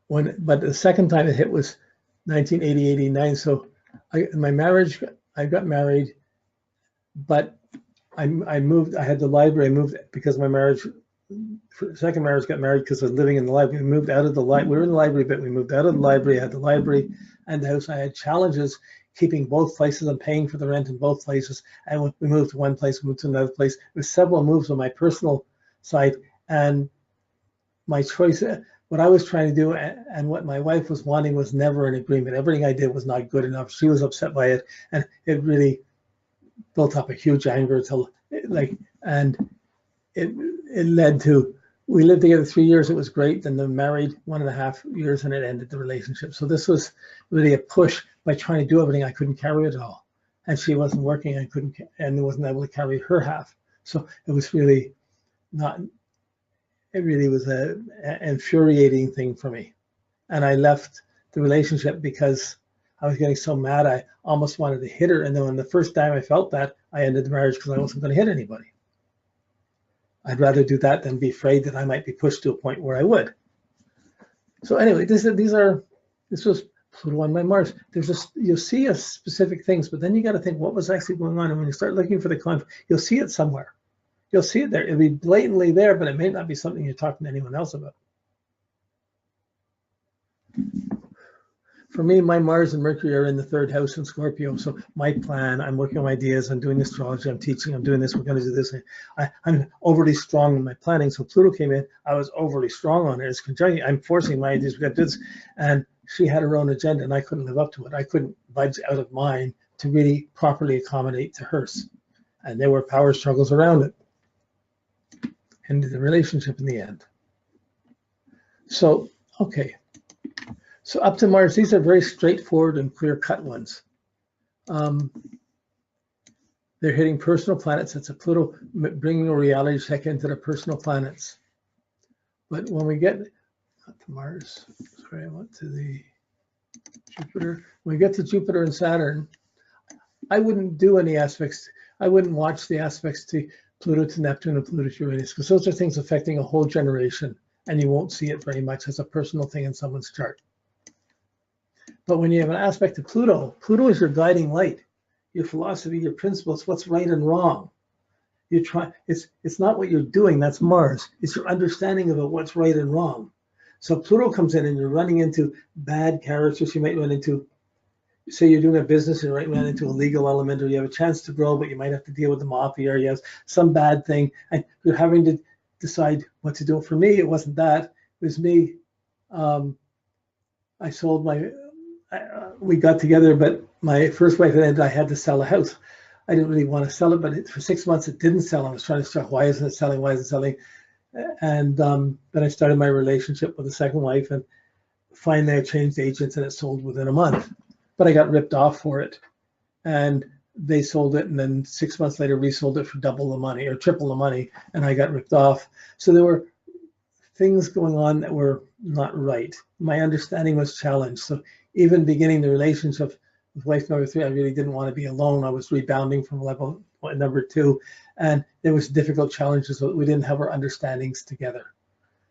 but the second time it hit was 1980, 89. So my marriage, I got married, but I moved. I had the library. I moved because my marriage, second marriage, got married because I was living in the library. We moved out of the library. We were in the library, but we moved out of the library. I had the library and the house. I had challenges keeping both places and paying for the rent in both places. And we moved to one place, moved to another place. There was several moves on my personal side, and my choice, what I was trying to do and what my wife was wanting was never an agreement. Everything I did was not good enough. She was upset by it, and it really built up a huge anger till and it led to, we lived together 3 years. It was great. Then they married 1.5 years, and it ended the relationship. So this was really a push by trying to do everything. I couldn't carry it all, and she wasn't working. I couldn't, and wasn't able to carry her half. So it was really not. It really was an infuriating thing for me, and I left the relationship because I was getting so mad. I almost wanted to hit her, and then when the first time I felt that, I ended the marriage because I wasn't going to hit anybody. I'd rather do that than be afraid that I might be pushed to a point where I would. So anyway, this was Pluto on my Mars. There's just, you'll see a specific things, but then you got to think what was actually going on. And when you start looking for the conflict, you'll see it somewhere. You'll see it there. It'll be blatantly there, but it may not be something you're talking to anyone else about. For me, my Mars and Mercury are in the 3rd house in Scorpio. So my plan, I'm working on ideas, I'm doing astrology, I'm teaching, I'm doing this, we're going to do this. I'm overly strong in my planning. So Pluto came in, I was overly strong on it. It's conjunct, I'm forcing my ideas, we got this. And she had her own agenda, and I couldn't live up to it. I couldn't budge out of mine to really properly accommodate to hers. And there were power struggles around it. Ended the relationship in the end. So, okay. So up to Mars, these are very straightforward and clear-cut ones. They're hitting personal planets. It's a Pluto bringing a reality check into the personal planets. But when we get not to Mars, sorry, I went to the Jupiter. When we get to Jupiter and Saturn, I wouldn't do any aspects. I wouldn't watch the aspects to Pluto to Neptune and Pluto to Uranus, because those are things affecting a whole generation, and you won't see it very much as a personal thing in someone's chart. But when you have an aspect to Pluto, Pluto is your guiding light, your philosophy, your principles, what's right and wrong. You try. It's not what you're doing. That's Mars. It's your understanding of what's right and wrong. So Pluto comes in, and you're running into bad characters. You might run into, say you're doing a business and you might run into a legal element, or you have a chance to grow, but you might have to deal with the mafia, or you have some bad thing, and you're having to decide what to do. For me, it wasn't that. It was me. I sold my. We got together, but my first wife and I had to sell a house. I didn't really want to sell it, but for 6 months it didn't sell. I was trying to start, why isn't it selling? Why isn't it selling? And then I started my relationship with the second wife, and finally I changed agents, and it sold within a month. But I got ripped off for it, and they sold it, and then 6 months later resold it for double the money or triple the money, and I got ripped off. So there were things going on that were not right. My understanding was challenged. So even beginning the relationship with wife number 3, I really didn't want to be alone. I was rebounding from level number 2, and there was difficult challenges. So we didn't have our understandings together.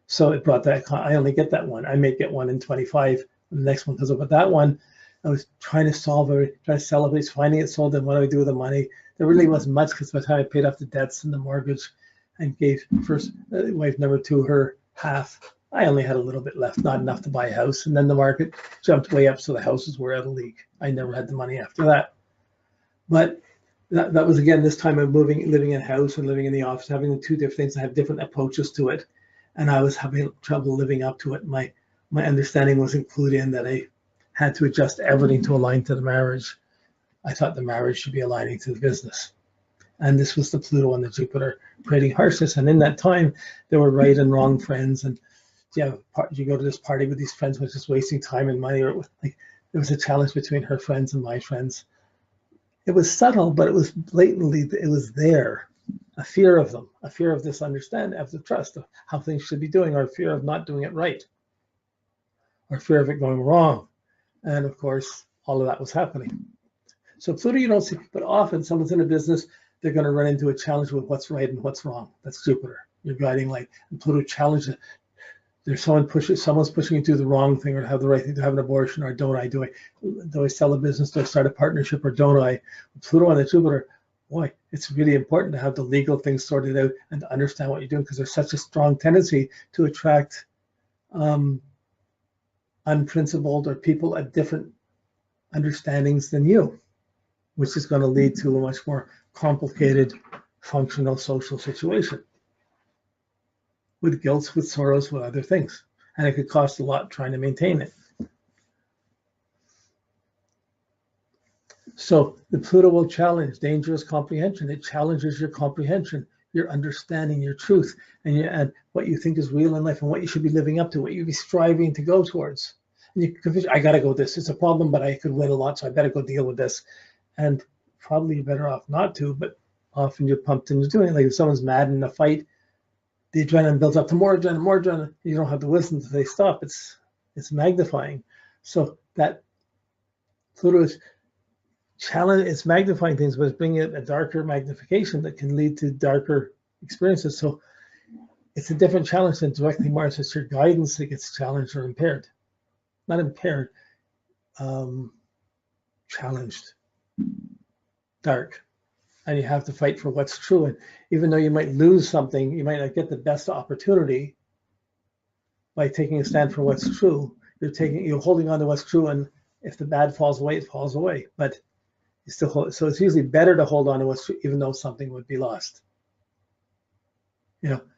So it brought that. I only get that one. I may get one in 25. The next one comes up, but that one, I was trying to solve it, trying to sell it, finding it sold. Then what do I do with the money? There really wasn't much, because by the time I paid off the debts and the mortgage, and gave first wife number 2 her half, I only had a little bit left, not enough to buy a house. And then the market jumped way up, so the houses were out of league. I never had the money after that. But that was, again, this time of living in a house and living in the office, having the 2 different things. I have different approaches to it, and I was having trouble living up to it. My understanding was included in that I had to adjust everything to align to the marriage. I thought the marriage should be aligning to the business. And this was the Pluto and the Jupiter creating harshness. And in that time, there were right and wrong friends. And you go to this party with these friends, which is wasting time and money. Or it was like, there was a challenge between her friends and my friends. It was subtle, but it was blatantly, it was there. A fear of them, a fear of this understanding, of the trust of how things should be doing, or a fear of not doing it right, or fear of it going wrong. And of course, all of that was happening. So Pluto, you don't see, but often someone's in a business, they're going to run into a challenge with what's right and what's wrong. That's Jupiter, your guiding light. And Pluto challenges there's someone's pushing you to do the wrong thing or to have the right thing, to have an abortion, or do I sell a business, do I start a partnership, or don't I? Pluto and the Jupiter, boy, it's really important to have the legal things sorted out and to understand what you're doing, because there's such a strong tendency to attract unprincipled or people at different understandings than you, which is going to lead to a much more complicated functional social situation with guilt, with sorrows, with other things. And it could cost a lot trying to maintain it. So the Pluto will challenge dangerous comprehension. It challenges your comprehension, your understanding, your truth, and what you think is real in life and what you should be living up to, what you'd be striving to go towards. And you can confuse, I got to go this. It's a problem, but I could win a lot, so I better go deal with this. And probably you're better off not to, but often you're pumped into doing it. Like if someone's mad in a fight, the adrenaline builds up to more adrenaline, more adrenaline. You don't have to listen until they stop. It's magnifying. So that Pluto is challenge. It's magnifying things, but it's bringing a darker magnification that can lead to darker experiences. So it's a different challenge than directly Mars. It's your guidance that gets challenged or impaired. Not impaired, challenged, dark. And you have to fight for what's true. And even though you might lose something, you might not get the best opportunity by taking a stand for what's true. You're holding on to what's true, and if the bad falls away, it falls away. But you still hold. So it's usually better to hold on to what's true, even though something would be lost.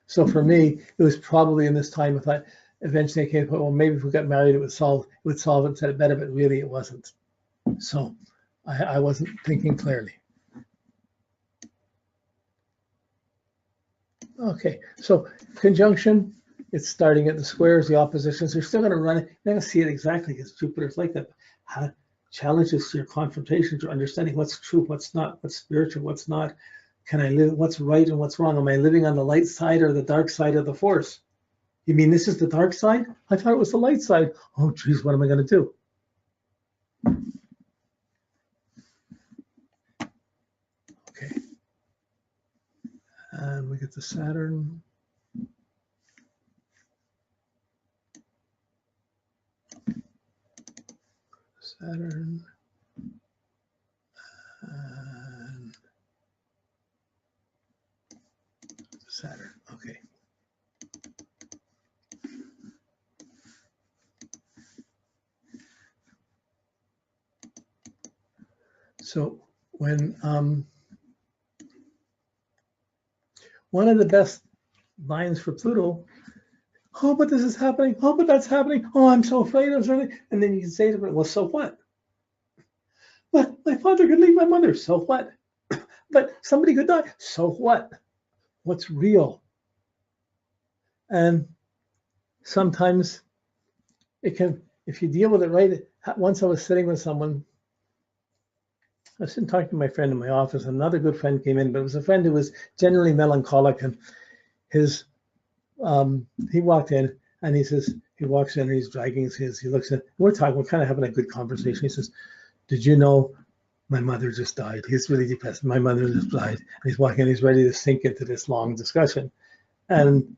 So for me, it was probably in this time I thought eventually I came to, well, maybe if we got married, it would solve it and said it better, but really it wasn't. So I wasn't thinking clearly. Okay, so conjunction, it's starting at the squares, the oppositions. You're still going to run it. You're not going to see it exactly because Jupiter's like that. How challenges your confrontation, your understanding what's true, what's not, what's spiritual, what's not. Can I live? What's right and what's wrong? Am I living on the light side or the dark side of the force? You mean this is the dark side? I thought it was the light side. Oh, geez, what am I going to do? Okay. And we get the Saturn. Saturn. And Saturn. Okay. So when one of the best lines for Pluto, oh, but this is happening. Oh, but that's happening. Oh, I'm so afraid of something. And then you can say to them, well, so what? But my father could leave my mother. So what? But somebody could die. So what? What's real? And sometimes it can, if you deal with it right. Once I was sitting with someone, I was sitting talking to my friend in my office, and another good friend came in, but it was a friend who was generally melancholic, and he walked in and he walks in and he's dragging he looks in, we're kind of having a good conversation. He says, did you know my mother just died? He's really depressed. My mother just died. And he's walking in, he's ready to sink into this long discussion. And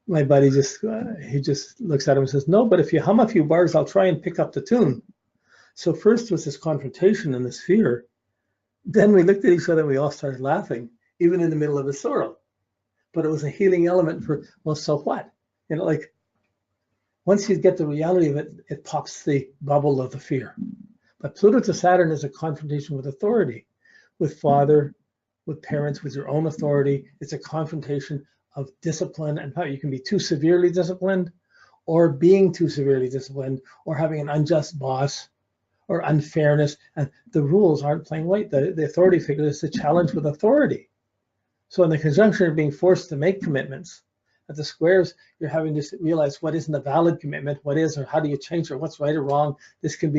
my buddy he just looks at him and says, no, but if you hum a few bars, I'll try and pick up the tune. So first was this confrontation and this fear. Then we looked at each other and we all started laughing, even in the middle of his sorrow. But it was a healing element for, well, so what? Like once you get the reality of it, it pops the bubble of the fear. But Pluto to Saturn is a confrontation with authority, with father, with parents, with your own authority. It's a confrontation of discipline and power. You can be too severely disciplined, or being too severely disciplined, or having an unjust boss, or unfairness, and the rules aren't playing right. The authority figure is the challenge with authority. So in the conjunction of being forced to make commitments, at the squares, you're having to realize what isn't a valid commitment, what is, or how do you change it, what's right or wrong. This could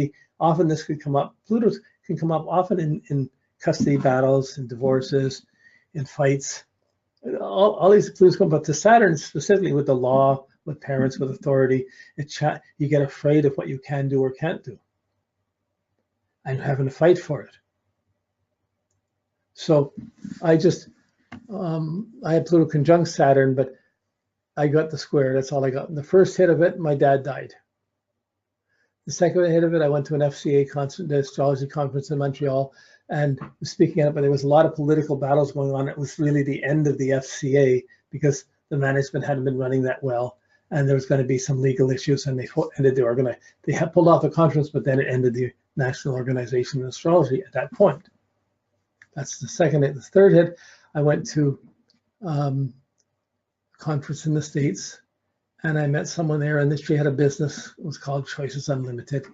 come up, Pluto can come up often in custody battles, in divorces, in fights. All these Plutos come up, but to Saturn specifically with the law, with parents, with authority, you get afraid of what you can do or can't do. And you're having to fight for it. So I had Pluto conjunct Saturn, but I got the square. That's all I got. In the first hit of it, my dad died. The second hit of it, I went to an FCA concert, the astrology conference in Montreal, and was speaking at it, but there was a lot of political battles going on. It was really the end of the FCA because the management hadn't been running that well, and there was going to be some legal issues, and they ended the they had pulled off the conference, but then it ended the National Organization of Astrology at that point. That's the second hit. The third hit, I went to a conference in the States, and I met someone there, and she had a business. It was called Choices Unlimited,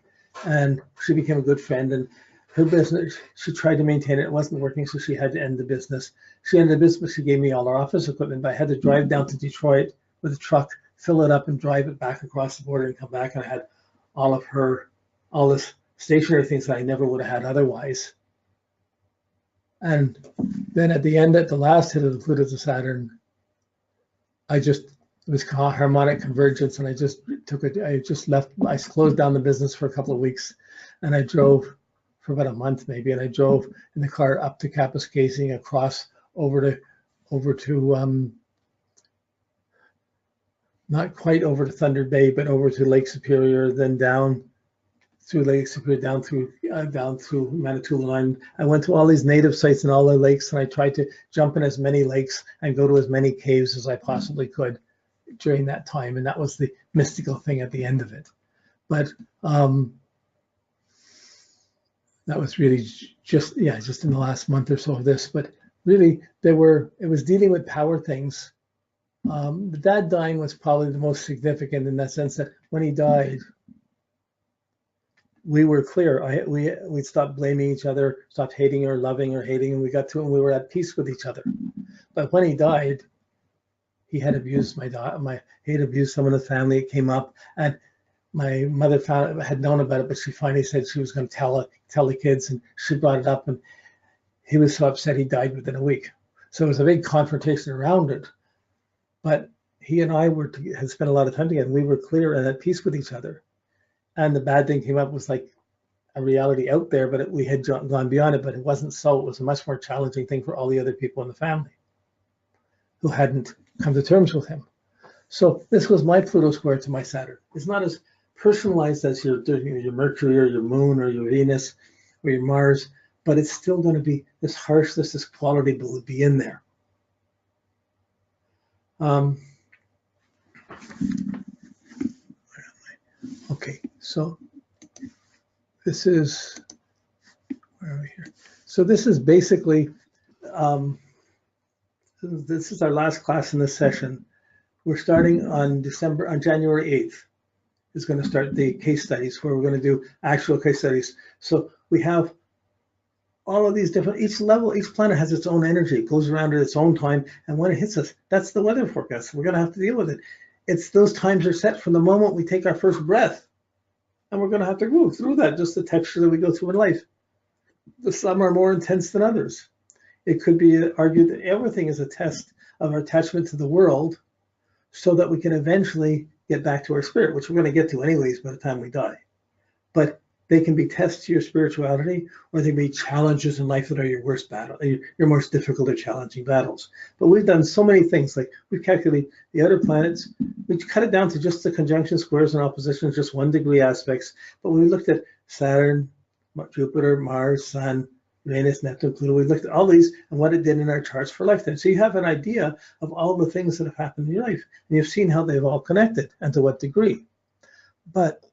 and she became a good friend. And her business, she tried to maintain it. It wasn't working, so she had to end the business. She ended the business. She gave me all her office equipment, but I had to drive down to Detroit with a truck, fill it up, and drive it back across the border and come back. And I had all this stationary things that I never would have had otherwise. And then at the end, at the last hit of the Pluto to Saturn, it was called harmonic convergence, and I closed down the business for a couple of weeks, and I drove for about a month maybe, and I drove in the car up to Kapuskasing, across over to not quite over to Thunder Bay, but over to Lake Superior, then down through Lake Superior, down through Manitoulin Island. I went to all these native sites and all the lakes, and I tried to jump in as many lakes and go to as many caves as I possibly could during that time, and that was the mystical thing at the end of it. But that was really just in the last month or so of this. But really, it was dealing with power things. The dad dying was probably the most significant in that sense that when he died, we were clear. We stopped blaming each other, stopped hating or loving or hating, and we got to it and we were at peace with each other. But when he died, he had abused he had abused someone in the family. It came up, and my mother had known about it, but she finally said she was going to tell the kids, and she brought it up, and he was so upset he died within a week. So it was a big confrontation around it. But he and I had spent a lot of time together. We were clear and at peace with each other. And the bad thing came up was like a reality out there, but we had gone beyond it. But it wasn't so. It was a much more challenging thing for all the other people in the family who hadn't come to terms with him. So this was my Pluto square to my Saturn. It's not as personalized as your Mercury or your Moon or your Venus or your Mars, but it's still going to be this harshness, this quality will be in there. Okay, so this is, where are we here? So this is basically, this is our last class in this session. We're starting on January 8th. Is going to start the case studies where we're going to do actual case studies. So we have all of these different, each planet has its own energy, it goes around at its own time, and when it hits us, that's the weather forecast. We're going to have to deal with it. Those times are set from the moment we take our first breath, and we're going to have to go through that, just the texture that we go through in life. Some are more intense than others. It could be argued that everything is a test of our attachment to the world so that we can eventually get back to our spirit, which we're going to get to anyways by the time we die. But they can be tests to your spirituality, or they can be challenges in life that are your worst battle, your most difficult or challenging battles. But we've done so many things, like we've calculated the outer planets, we cut it down to just the conjunction, squares, and oppositions, just 1 degree aspects. But when we looked at Saturn, Jupiter, Mars, Sun, Venus, Neptune, Pluto, we looked at all these and what it did in our charts for lifetime. So you have an idea of all the things that have happened in your life, and you've seen how they've all connected and to what degree. But